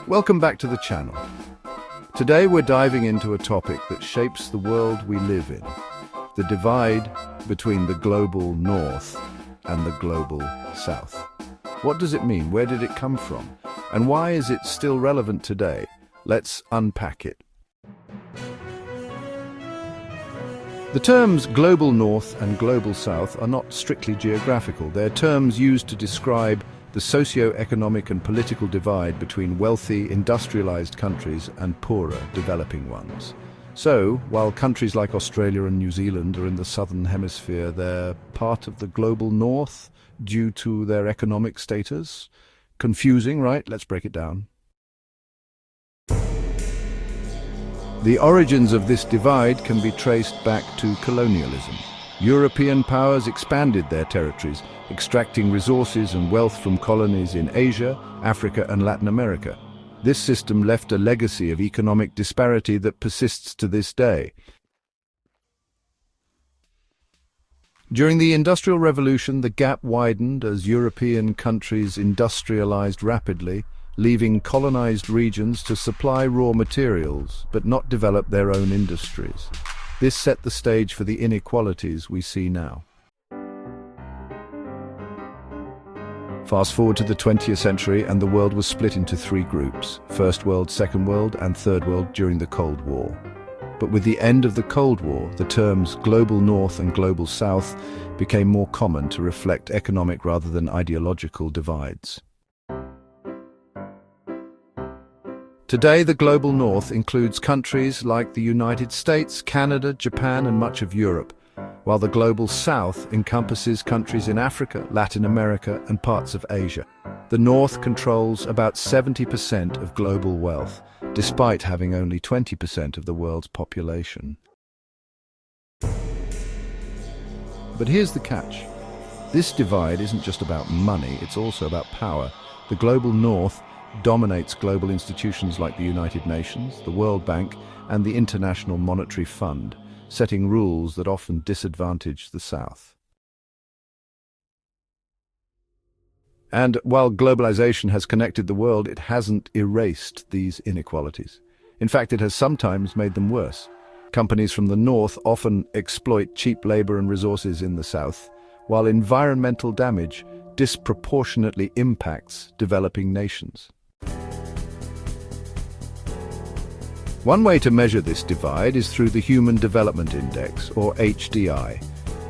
Welcome back to the channel. Today we're diving into a topic that shapes the world we live in, the divide between the global north and the global south. What does it mean? Where did it come from? And why is it still relevant today? Let's unpack it. The terms global north and global south are not strictly geographical. They're terms used to describe the socio-economic and political divide between wealthy, industrialized countries and poorer, developing ones. So, while countries like Australia and New Zealand are in the southern hemisphere, they're part of the global north due to their economic status. Confusing, right? Let's break it down. The origins of this divide can be traced back to colonialism. European powers expanded their territories, extracting resources and wealth from colonies in Asia, Africa, and Latin America. This system left a legacy of economic disparity that persists to this day. During the Industrial Revolution, the gap widened as European countries industrialized rapidly, leaving colonized regions to supply raw materials, but not develop their own industries. This set the stage for the inequalities we see now. Fast forward to the 20th century and the world was split into three groups: First World, Second World, and Third World during the Cold War. But with the end of the Cold War, the terms global north and global south became more common to reflect economic rather than ideological divides. Today, the global north includes countries like the United States, Canada, Japan, and much of Europe, while the global south encompasses countries in Africa, Latin America, and parts of Asia. The north controls about 70% of global wealth, despite having only 20% of the world's population. But here's the catch. This divide isn't just about money, it's also about power. The global north dominates global institutions like the United Nations, the World Bank, and the International Monetary Fund, setting rules that often disadvantage the South. And while globalization has connected the world, it hasn't erased these inequalities. In fact, it has sometimes made them worse. Companies from the North often exploit cheap labor and resources in the South, while environmental damage disproportionately impacts developing nations. One way to measure this divide is through the Human Development Index, or HDI.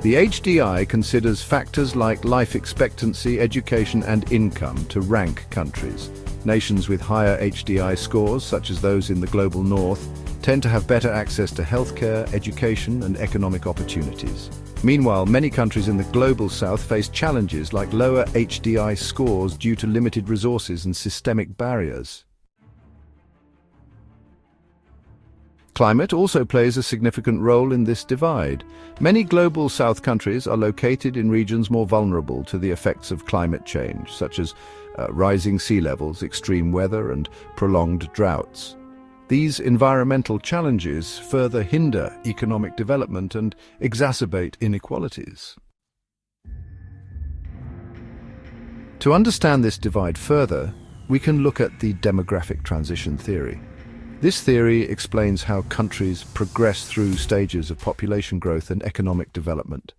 The HDI considers factors like life expectancy, education, and income to rank countries. Nations with higher HDI scores, such as those in the global north, tend to have better access to healthcare, education, and economic opportunities. Meanwhile, many countries in the global south face challenges like lower HDI scores due to limited resources and systemic barriers. Climate also plays a significant role in this divide. Many global south countries are located in regions more vulnerable to the effects of climate change, such as rising sea levels, extreme weather, and prolonged droughts. These environmental challenges further hinder economic development and exacerbate inequalities. To understand this divide further, we can look at the demographic transition theory. This theory explains how countries progress through stages of population growth and economic development.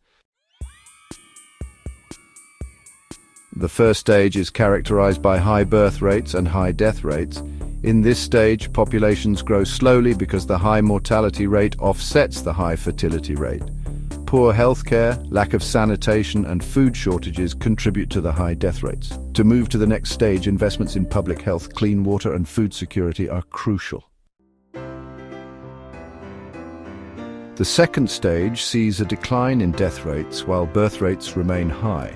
The first stage is characterized by high birth rates and high death rates. In this stage, populations grow slowly because the high mortality rate offsets the high fertility rate. Poor healthcare, lack of sanitation, and food shortages contribute to the high death rates. To move to the next stage, investments in public health, clean water, and food security are crucial. The second stage sees a decline in death rates while birth rates remain high.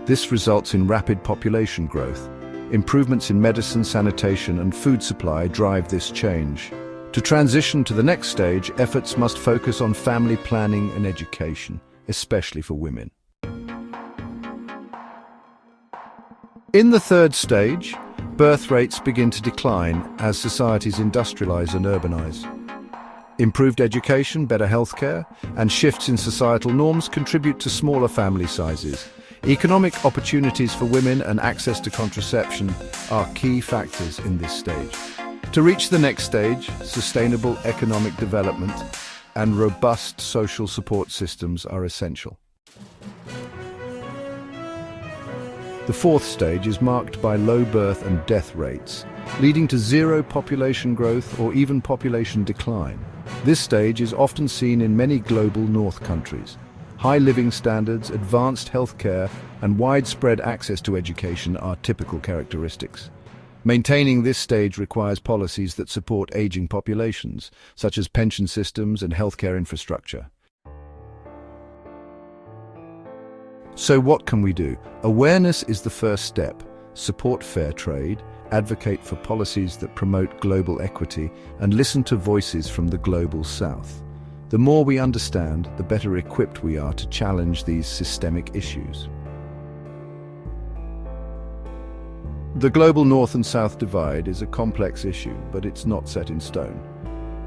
This results in rapid population growth. Improvements in medicine, sanitation, and food supply drive this change. To transition to the next stage, efforts must focus on family planning and education, especially for women. In the third stage, birth rates begin to decline as societies industrialize and urbanize. Improved education, better healthcare, and shifts in societal norms contribute to smaller family sizes. Economic opportunities for women and access to contraception are key factors in this stage. To reach the next stage, sustainable economic development and robust social support systems are essential. The fourth stage is marked by low birth and death rates, leading to zero population growth or even population decline. This stage is often seen in many global North countries. High living standards, advanced healthcare, and widespread access to education are typical characteristics. Maintaining this stage requires policies that support aging populations, such as pension systems and healthcare infrastructure. So what can we do? Awareness is the first step. Support fair trade, advocate for policies that promote global equity, and listen to voices from the global South. The more we understand, the better equipped we are to challenge these systemic issues. The global North and South divide is a complex issue, but it's not set in stone.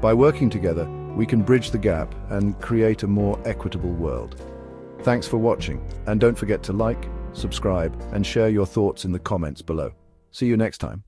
By working together, we can bridge the gap and create a more equitable world. Thanks for watching, and don't forget to like, subscribe, and share your thoughts in the comments below. See you next time.